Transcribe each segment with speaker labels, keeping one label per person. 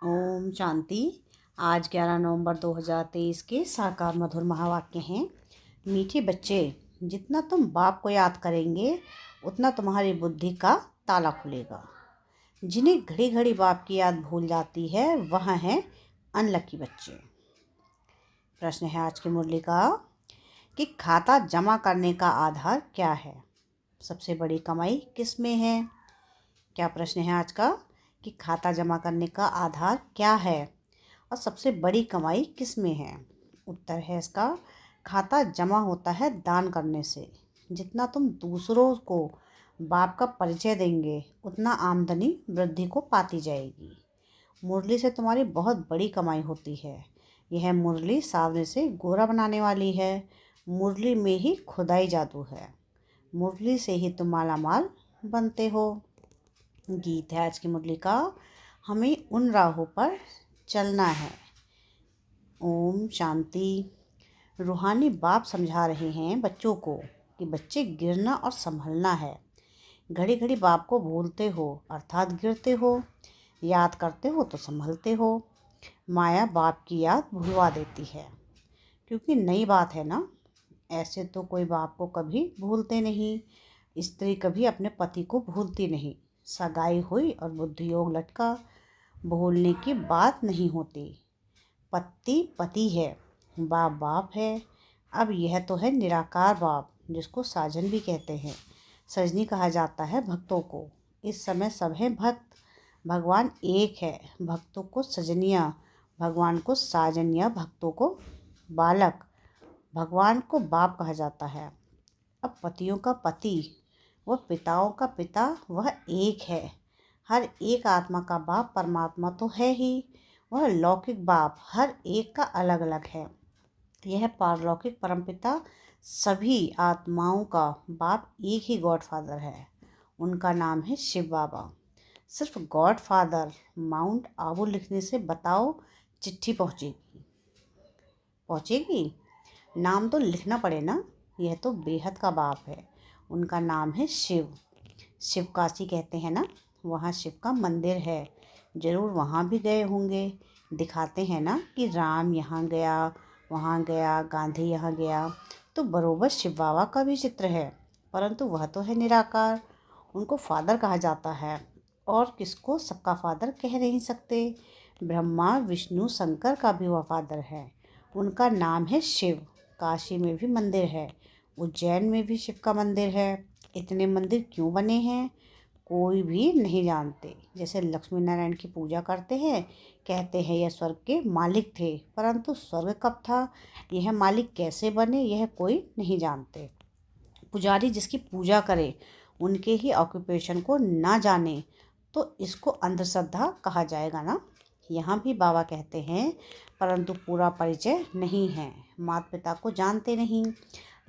Speaker 1: ओम शांति। आज 11 नवंबर 2023 के साकार मधुर महावाक्य हैं। मीठे बच्चे, जितना तुम बाप को याद करेंगे उतना तुम्हारी बुद्धि का ताला खुलेगा। जिन्हें घड़ी घड़ी बाप की याद भूल जाती है वह हैं अनलकी बच्चे। प्रश्न है आज की मुरली का कि खाता जमा करने का आधार क्या है? सबसे बड़ी कमाई किस में है? क्या प्रश्न है आज का कि खाता जमा करने का आधार क्या है और सबसे बड़ी कमाई किस में है? उत्तर है इसका, खाता जमा होता है दान करने से। जितना तुम दूसरों को बाप का परिचय देंगे उतना आमदनी वृद्धि को पाती जाएगी। मुरली से तुम्हारी बहुत बड़ी कमाई होती है। यह मुरली सावरे से गोरा बनाने वाली है। मुरली में ही खुदाई जादू है। मुरली से ही तुम मालामाल बनते हो। गीत है आज की मुरली का, हमें उन राहों पर चलना है। ओम शांति। रूहानी बाप समझा रहे हैं बच्चों को कि बच्चे गिरना और संभलना है। घड़ी घड़ी बाप को भूलते हो अर्थात गिरते हो, याद करते हो तो संभलते हो। माया बाप की याद भुलवा देती है, क्योंकि नई बात है ना। ऐसे तो कोई बाप को कभी भूलते नहीं। स्त्री कभी अपने पति को भूलती नहीं। सगाई हुई और बुद्धि योग लटका, भूलने की बात नहीं होती। पति पति है, बाप बाप है। अब यह तो है निराकार बाप, जिसको साजन भी कहते हैं। सजनी कहा जाता है भक्तों को। इस समय सब हैं भक्त। भगवान एक है। भक्तों को सजनिया, भगवान को साजनिया, भक्तों को बालक, भगवान को बाप कहा जाता है। अब पतियों का पति, वह पिताओं का पिता, वह एक है। हर एक आत्मा का बाप परमात्मा तो है ही। वह लौकिक बाप हर एक का अलग अलग है। यह पारलौकिक परमपिता सभी आत्माओं का बाप एक ही गॉड फादर है। उनका नाम है शिव बाबा। सिर्फ गॉड फादर माउंट आबू लिखने से बताओ चिट्ठी पहुँचेगी? नाम तो लिखना पड़े ना। यह तो बेहद का बाप है। उनका नाम है शिव। शिव काशी कहते हैं ना, वहाँ शिव का मंदिर है। जरूर वहाँ भी गए होंगे। दिखाते हैं ना कि राम यहाँ गया, वहाँ गया, गांधी यहाँ गया। तो बरोबर शिव बाबा का भी चित्र है, परंतु वह तो है निराकार। उनको फादर कहा जाता है, और किसको सबका फादर कह नहीं सकते। ब्रह्मा विष्णु शंकर का भी वह फादर है। उनका नाम है शिव। काशी में भी मंदिर है, उज्जैन में भी शिव का मंदिर है। इतने मंदिर क्यों बने हैं कोई भी नहीं जानते। जैसे लक्ष्मी नारायण की पूजा करते हैं, कहते हैं यह स्वर्ग के मालिक थे, परंतु स्वर्ग कब था, यह मालिक कैसे बने, यह कोई नहीं जानते। पुजारी जिसकी पूजा करे उनके ही ऑक्यूपेशन को ना जाने तो इसको अंधश्रद्धा कहा जाएगा ना। यहाँ भी बाबा कहते हैं, परंतु पूरा परिचय नहीं है, माता पिता को जानते नहीं।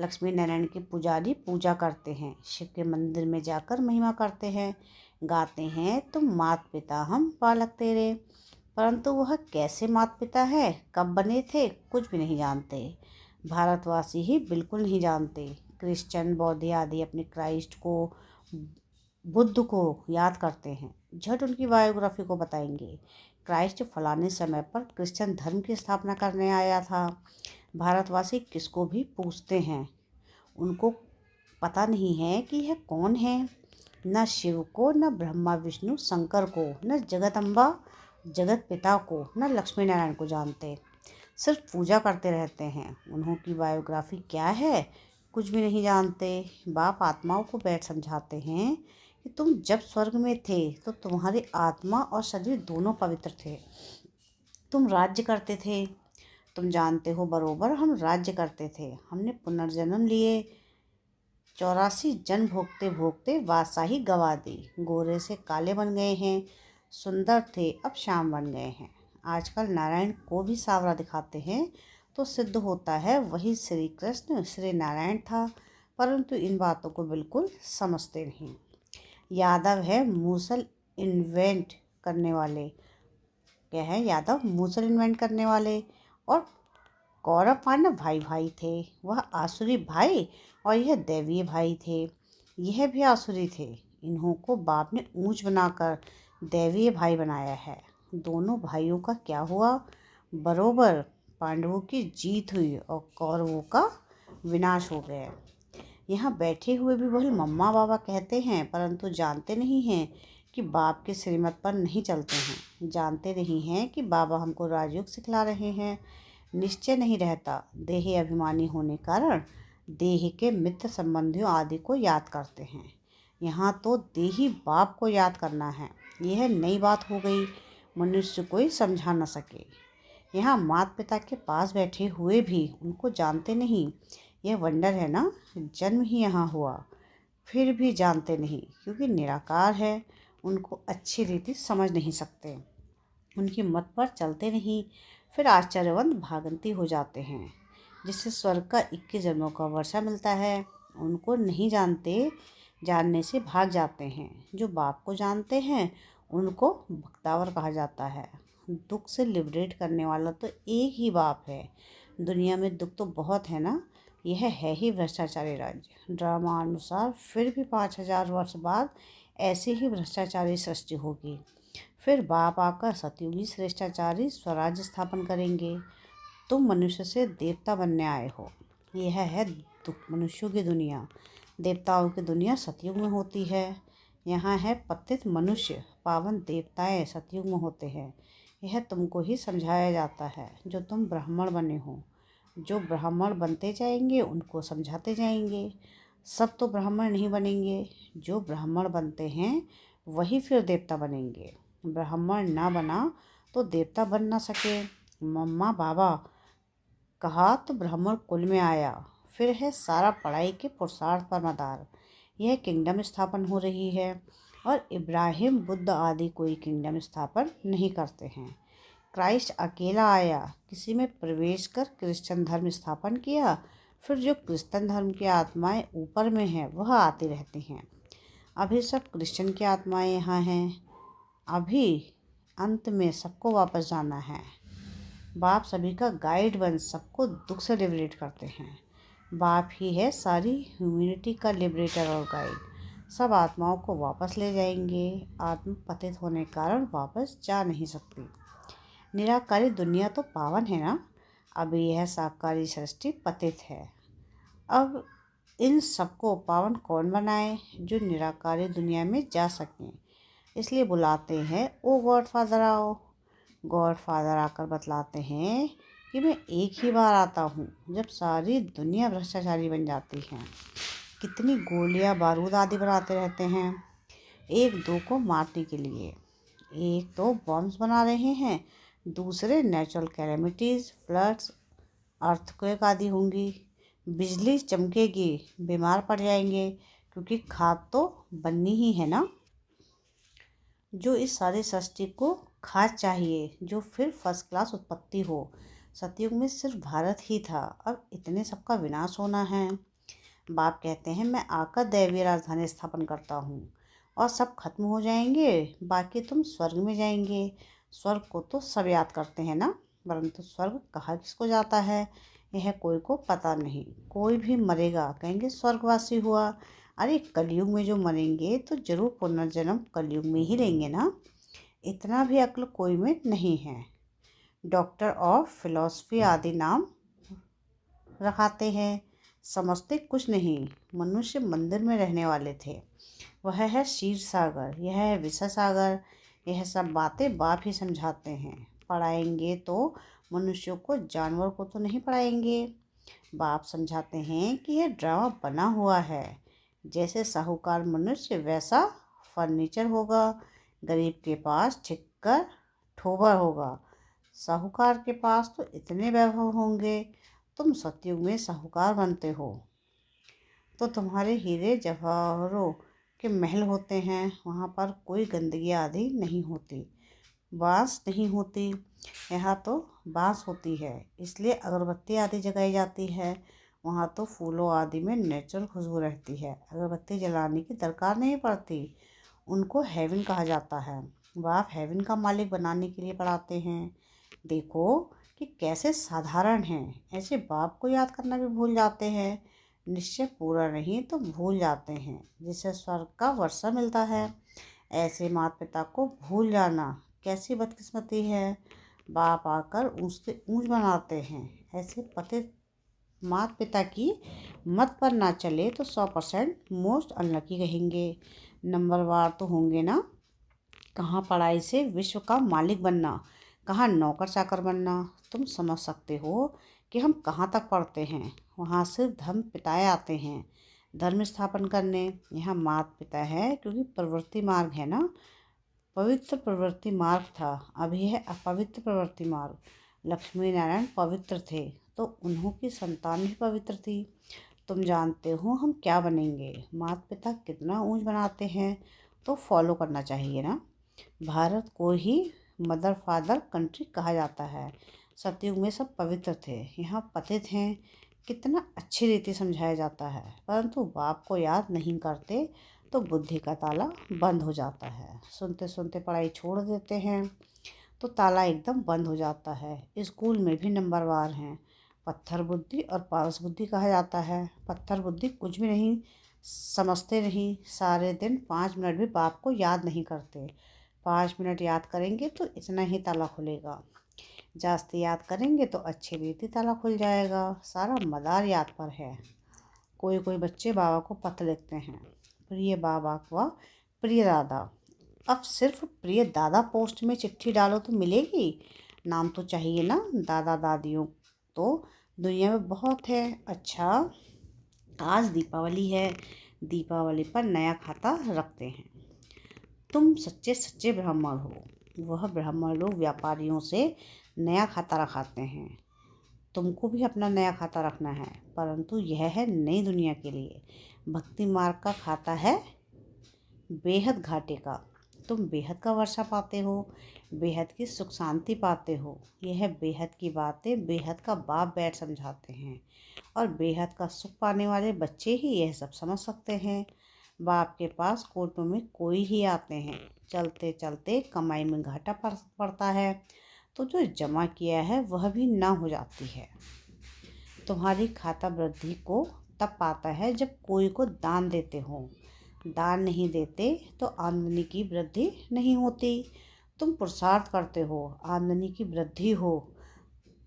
Speaker 1: लक्ष्मी नारायण के पुजारी पूजा करते हैं, शिव के मंदिर में जाकर महिमा करते हैं, गाते हैं तो माता पिता हम बालक तेरे, परंतु वह कैसे माता पिता है, कब बने थे, कुछ भी नहीं जानते। भारतवासी ही बिल्कुल नहीं जानते। क्रिश्चियन बौद्ध आदि अपने क्राइस्ट को, बुद्ध को याद करते हैं, झट उनकी बायोग्राफी को बताएंगे। क्राइस्ट फलाने समय पर क्रिश्चियन धर्म की स्थापना करने आया था। भारतवासी किसको भी पूछते हैं, उनको पता नहीं है कि यह कौन है। न शिव को, न ब्रह्मा विष्णु शंकर को, न जगत अम्बा जगत पिता को, न लक्ष्मी नारायण को जानते। सिर्फ पूजा करते रहते हैं। उन्हों की बायोग्राफी क्या है कुछ भी नहीं जानते। बाप आत्माओं को बैठ समझाते हैं कि तुम जब स्वर्ग में थे तो तुम्हारी आत्मा और शरीर दोनों पवित्र थे। तुम राज्य करते थे। तुम जानते हो बरोबर, हम राज्य करते थे। हमने पुनर्जन्म लिए, 84 जन्म भोगते भोगते बादशाही गवा दी। गोरे से काले बन गए हैं, सुंदर थे अब श्याम बन गए हैं। आजकल नारायण को भी सांवरा दिखाते हैं तो सिद्ध होता है वही श्री कृष्ण श्री नारायण था, परंतु इन बातों को बिल्कुल समझते नहीं। यादव है मूसल इन्वेंट करने वाले। क्या है यादव? मूसल इन्वेंट करने वाले। और कौरव पांडव भाई भाई थे। वह आसुरी भाई और यह दैवीय भाई थे। यह भी आसुरी थे। इन्हों को बाप ने ऊंच बनाकर दैवीय भाई बनाया है। दोनों भाइयों का क्या हुआ? बरोबर पांडवों की जीत हुई और कौरवों का विनाश हो गया। यहाँ बैठे हुए भी वही मम्मा बाबा कहते हैं, परंतु जानते नहीं हैं कि बाप के श्रीमत पर नहीं चलते हैं। जानते नहीं हैं कि बाबा हमको राजयोग सिखला रहे हैं। निश्चय नहीं रहता। देह अभिमानी होने कारण देह के मित्र संबंधियों आदि को याद करते हैं। यहाँ तो देही बाप को याद करना है। यह नई बात हो गई, मनुष्य कोई समझा न सके। यहाँ माता पिता के पास बैठे हुए भी उनको जानते नहीं। यह वंडर है ना, जन्म ही यहाँ हुआ, फिर भी जानते नहीं, क्योंकि निराकार है। उनको अच्छी रीति समझ नहीं सकते, उनकी मत पर चलते नहीं, फिर आश्चर्यवंत भागंती हो जाते हैं, जिससे स्वर्ग का 21 जन्मों का वर्षा मिलता है। उनको नहीं जानते, जानने से भाग जाते हैं। जो बाप को जानते हैं उनको भक्तावर कहा जाता है। दुख से लिबरेट करने वाला तो एक ही बाप है। दुनिया में दुख तो बहुत है ना। यह है ही भ्रष्टाचारी राज्य। ड्रामा अनुसार फिर भी 5000 वर्ष बाद ऐसी ही भ्रष्टाचारी सृष्टि होगी। फिर बाप आकर सतयुगी श्रेष्ठाचारी स्वराज्य स्थापन करेंगे। तुम मनुष्य से देवता बनने आए हो। यह है मनुष्यों की दुनिया। देवताओं की दुनिया सतयुग में होती है। यहाँ है पतित मनुष्य, पावन देवताएं सतयुग में होते हैं। यह तुमको ही समझाया जाता है जो तुम ब्राह्मण बने हो। जो ब्राह्मण बनते जाएंगे उनको समझाते जाएंगे। सब तो ब्राह्मण नहीं बनेंगे। जो ब्राह्मण बनते हैं वही फिर देवता बनेंगे। ब्राह्मण ना बना तो देवता बन ना सके। मम्मा बाबा कहा तो ब्राह्मण कुल में आया। फिर है सारा पढ़ाई के पुरुषार्थ पर मदार। यह किंगडम स्थापन हो रही है और इब्राहिम बुद्ध आदि कोई किंगडम स्थापन नहीं करते हैं। क्राइस्ट अकेला आया, किसी में प्रवेश कर क्रिश्चियन धर्म स्थापन किया। फिर जो क्रिश्चियन धर्म की आत्माएं ऊपर में हैं वह आती रहती हैं। अभी सब क्रिश्चियन की आत्माएं यहाँ हैं। अभी अंत में सबको वापस जाना है। बाप सभी का गाइड बन सबको दुख से लिबरेट करते हैं। बाप ही है सारी ह्यूमैनिटी का लिबरेटर और गाइड। सब आत्माओं को वापस ले जाएंगे। आत्मा पतित होने के कारण वापस जा नहीं सकती। निराकारी दुनिया तो पावन है ना। अब यह साकारी सृष्टि पतित है। अब इन सबको पावन कौन बनाए जो निराकारी दुनिया में जा सकें। इसलिए बुलाते हैं, ओ गॉड फादर आओ। गॉड फादर आकर बतलाते हैं कि मैं एक ही बार आता हूँ जब सारी दुनिया भ्रष्टाचारी बन जाती है। कितनी गोलियाँ बारूद आदि बनाते रहते हैं एक दो को मारने के लिए। एक तो बॉम्ब्स बना रहे हैं, दूसरे नेचुरल कैलेमिटीज़, फ्लड्स, अर्थक्वेक आदि होंगी। बिजली चमकेगी, बीमार पड़ जाएंगे, क्योंकि खाद तो बननी ही है ना। जो इस सारी सृष्टि को खाद चाहिए, जो फिर फर्स्ट क्लास उत्पत्ति हो। सतयुग में सिर्फ भारत ही था, अब इतने सबका विनाश होना है। बाप कहते हैं मैं आकर दैवीय राजधानी स्थापन करता हूँ और सब खत्म हो जाएंगे, बाकी तुम स्वर्ग में जाएंगे। स्वर्ग को तो सब याद करते हैं ना, परंतु स्वर्ग कहाँ किसको जाता है यह कोई को पता नहीं। कोई भी मरेगा कहेंगे स्वर्गवासी हुआ। अरे कलयुग में जो मरेंगे तो जरूर पुनर्जन्म कलयुग में ही लेंगे ना। इतना भी अक्ल कोई में नहीं है। डॉक्टर ऑफ फिलॉसफी आदि नाम रखाते हैं, समझते कुछ नहीं। मनुष्य मंदिर में रहने वाले थे। वह है क्षीर सागर, यह है विषय सागर। यह सब बातें बाप ही समझाते हैं। पढ़ाएंगे तो मनुष्यों को, जानवर को तो नहीं पढ़ाएंगे। बाप समझाते हैं कि यह ड्रामा बना हुआ है। जैसे साहूकार मनुष्य वैसा फर्नीचर होगा। गरीब के पास ठिक्कर ठोबर होगा। साहूकार के पास तो इतने वैभव होंगे। तुम सतयुग में साहूकार बनते हो तो तुम्हारे हीरे जवाहरों के महल होते हैं। वहाँ पर कोई गंदगी आदि नहीं होती, बांस नहीं होती। यहाँ तो बांस होती है, इसलिए अगरबत्ती आदि जगाई जाती है। वहाँ तो फूलों आदि में नेचुरल खुशबू रहती है, अगरबत्ती जलाने की दरकार नहीं पड़ती। उनको हेवन कहा जाता है। बाप हेवन का मालिक बनाने के लिए पढ़ाते हैं। देखो कि कैसे साधारण हैं, ऐसे बाप को याद करना भी भूल जाते हैं। निश्चय पूरा नहीं तो भूल जाते हैं, जिससे स्वर्ग का वर्षा मिलता है। ऐसे माता पिता को भूल जाना कैसी बदकिस्मती है। बाप आकर ऊँच से ऊँच बनाते हैं। ऐसे पते माता पिता की मत पर ना चले तो 100% मोस्ट अनलकी कहेंगे। नंबरवार तो होंगे ना। कहाँ पढ़ाई से विश्व का मालिक बनना, कहाँ नौकर चाकर बनना। तुम समझ सकते हो कि हम कहाँ तक पढ़ते हैं। वहाँ सिर्फ धर्म पिताएँ आते हैं धर्म स्थापन करने। यहाँ माता पिता है क्योंकि प्रवृत्ति मार्ग है ना। पवित्र प्रवृत्ति मार्ग था, अभी है अपवित्र प्रवृत्ति मार्ग। लक्ष्मी नारायण पवित्र थे तो उन्हों की संतान भी पवित्र थी। तुम जानते हो हम क्या बनेंगे। माता पिता कितना ऊंच बनाते हैं तो फॉलो करना चाहिए ना। भारत को ही मदर फादर कंट्री कहा जाता है। सतयुग में सब पवित्र थे, यहाँ पतित हैं। कितना अच्छी रीति समझाया जाता है, परंतु बाप को याद नहीं करते तो बुद्धि का ताला बंद हो जाता है। सुनते सुनते पढ़ाई छोड़ देते हैं तो ताला एकदम बंद हो जाता है। स्कूल में भी नंबरवार हैं। पत्थर बुद्धि और पारस बुद्धि कहा जाता है। पत्थर बुद्धि कुछ भी नहीं समझते नहीं, सारे दिन 5 मिनट भी बाप को याद नहीं करते। 5 मिनट याद करेंगे तो इतना ही ताला खुलेगा, जास्ती याद करेंगे तो अच्छी रीति ताला खुल जाएगा। सारा मदार याद पर है। कोई कोई बच्चे बाबा को पत्र लिखते हैं, प्रिय बाबा व प्रिय दादा। अब सिर्फ प्रिय दादा पोस्ट में चिट्ठी डालो तो मिलेगी, नाम तो चाहिए ना। दादा दादियों तो दुनिया में बहुत है। अच्छा, आज दीपावली है, दीपावली पर नया खाता रखते हैं। तुम सच्चे सच्चे ब्राह्मण हो। वह ब्राह्मण लोग व्यापारियों से नया खाता रखाते हैं। तुमको भी अपना नया खाता रखना है, परंतु यह है नई दुनिया के लिए। भक्ति मार्ग का खाता है बेहद घाटे का। तुम बेहद का वर्षा पाते हो, बेहद की सुख शांति पाते हो। यह बेहद की बातें बेहद का बाप बैठ समझाते हैं, और बेहद का सुख पाने वाले बच्चे ही यह सब समझ सकते हैं। बाप के पास कोटों में कोई ही आते हैं। चलते चलते कमाई में घाटा पड़ता है तो जो जमा किया है वह भी ना हो जाती है। तुम्हारी खाता वृद्धि को तब पाता है जब कोई को दान देते हो। दान नहीं देते तो आमदनी की वृद्धि नहीं होती। तुम पुरुषार्थ करते हो, आमदनी की वृद्धि हो,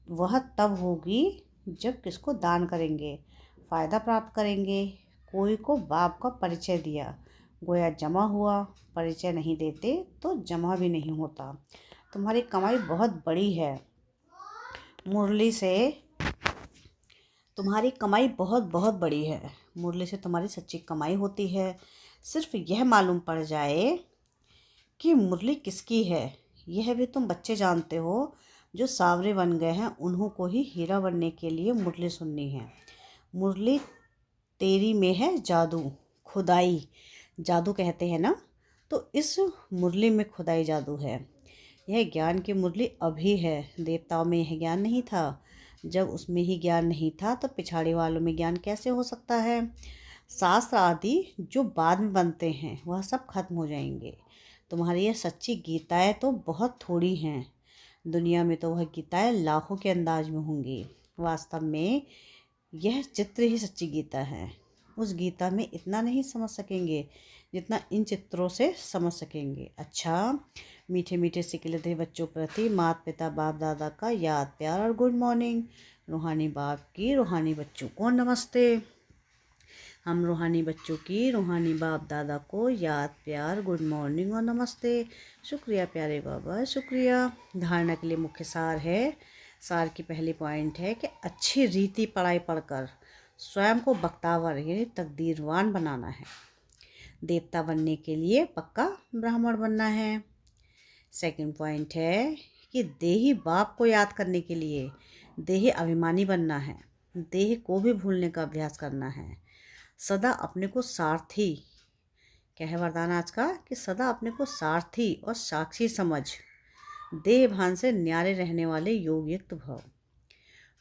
Speaker 1: वह तब होगी जब किसको दान करेंगे, फ़ायदा प्राप्त करेंगे। कोई को बाप का परिचय दिया, गोया जमा हुआ। परिचय नहीं देते तो जमा भी नहीं होता। तुम्हारी कमाई बहुत बड़ी है, मुरली से तुम्हारी कमाई बहुत बहुत बड़ी है। मुरली से तुम्हारी सच्ची कमाई होती है। सिर्फ यह मालूम पड़ जाए कि मुरली किसकी है, यह भी तुम बच्चे जानते हो। जो सावरे बन गए हैं उन्हों को ही हीरा बनने के लिए मुरली सुननी है। मुरली तेरी में है जादू, खुदाई जादू कहते हैं ना, तो इस मुरली में खुदाई जादू है। यह ज्ञान की मुरली अभी है, देवताओं में यह ज्ञान नहीं था। जब उसमें ही ज्ञान नहीं था तो पिछाड़ी वालों में ज्ञान कैसे हो सकता है। शास्त्र आदि जो बाद में बनते हैं वह सब खत्म हो जाएंगे। तुम्हारी यह सच्ची गीताएं तो बहुत थोड़ी हैं, दुनिया में तो वह गीताएं लाखों के अंदाज में होंगी। वास्तव में यह चित्र ही सच्ची गीता है। उस गीता में इतना नहीं समझ सकेंगे जितना इन चित्रों से समझ सकेंगे। अच्छा, मीठे मीठे सिकले थे बच्चों प्रति माता पिता बाप दादा का याद प्यार और गुड मॉर्निंग। रूहानी बाप की रूहानी बच्चों को नमस्ते। हम रूहानी बच्चों की रूहानी बाप दादा को याद प्यार गुड मॉर्निंग और नमस्ते। शुक्रिया प्यारे बाबा, शुक्रिया। धारणा के लिए मुख्य सार है। सार की पहली पॉइंट है कि अच्छी रीति पढ़ाई पढ़कर स्वयं को बख्तावर यानी तकदीरवान बनाना है। देवता बनने के लिए पक्का ब्राह्मण बनना है। सेकंड पॉइंट है कि देही बाप को याद करने के लिए देही अभिमानी बनना है। देह को भी भूलने का अभ्यास करना है। सदा अपने को सारथी, क्या है वरदान आज का, कि सदा अपने को सारथी और साक्षी समझ देह भान से न्यारे रहने वाले योग युक्त भव।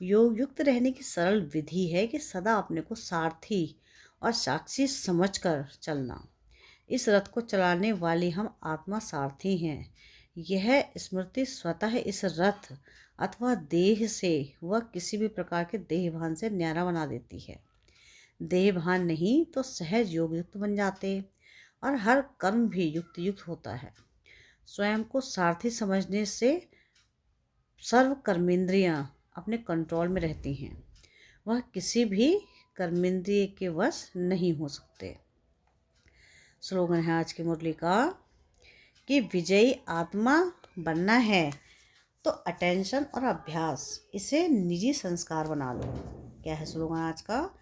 Speaker 1: योग युक्त रहने की सरल विधि है कि सदा अपने को सारथी और साक्षी समझकर चलना। इस रथ को चलाने वाली हम आत्मा सारथी हैं। यह स्मृति स्वतः इस रथ अथवा देह से वह किसी भी प्रकार के देह भान से न्यारा बना देती है। देह भान नहीं तो सहज योग युक्त बन जाते और हर कर्म भी युक्त युक्त होता है। स्वयं को सारथी समझने से सर्व कर्मेंद्रियां अपने कंट्रोल में रहती हैं। वह किसी भी कर्मेंद्रिय के वश नहीं हो सकते। स्लोगन है आज की मुरली का कि विजयी आत्मा बनना है तो अटेंशन और अभ्यास इसे निजी संस्कार बना लो। क्या है स्लोगन आज का?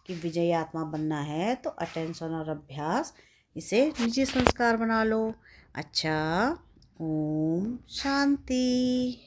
Speaker 1: कि विजयी आत्मा बनना है तो अटेंशन और अभ्यास इसे निजी संस्कार बना लो। अच्छा, ओम शांति।